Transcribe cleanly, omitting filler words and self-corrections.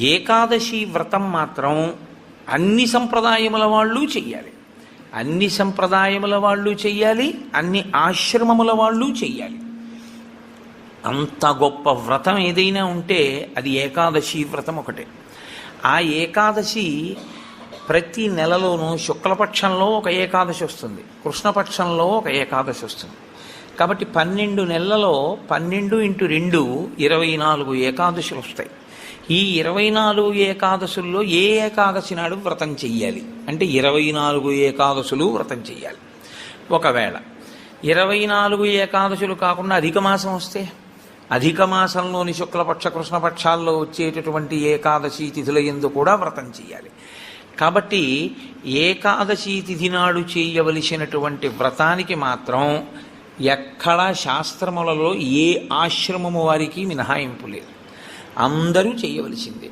ఏకాదశి వ్రతం మాత్రం అన్ని సంప్రదాయముల వాళ్ళు చెయ్యాలి. అన్ని సంప్రదాయముల వాళ్ళు చెయ్యాలి, అన్ని ఆశ్రమముల వాళ్ళు చెయ్యాలి. అంత గొప్ప వ్రతం ఏదైనా ఉంటే అది ఏకాదశి వ్రతం ఒకటే. ఆ ఏకాదశి ప్రతి నెలలోనూ శుక్లపక్షంలో ఒక ఏకాదశి వస్తుంది, కృష్ణపక్షంలో ఒక ఏకాదశి వస్తుంది. కాబట్టి 12 నెలలలో 12 × 2 24 ఏకాదశులు వస్తాయి. ఈ 24 ఏకాదశుల్లో ఏ ఏకాదశి నాడు వ్రతం చెయ్యాలి అంటే 24 ఏకాదశులు వ్రతం చెయ్యాలి. ఒకవేళ 24 ఏకాదశులు కాకుండా అధిక మాసం వస్తే అధిక మాసంలోని శుక్లపక్ష కృష్ణపక్షాల్లో వచ్చేటటువంటి ఏకాదశి తిథుల యందు కూడా వ్రతం చెయ్యాలి. కాబట్టి ఏకాదశి తిథి నాడు చేయవలసినటువంటి వ్రతానికి మాత్రం ఎక్కడా శాస్త్రములలో ఏ ఆశ్రమము వారికి మినహాయింపు లేదు, అందరూ చేయవలసిందే.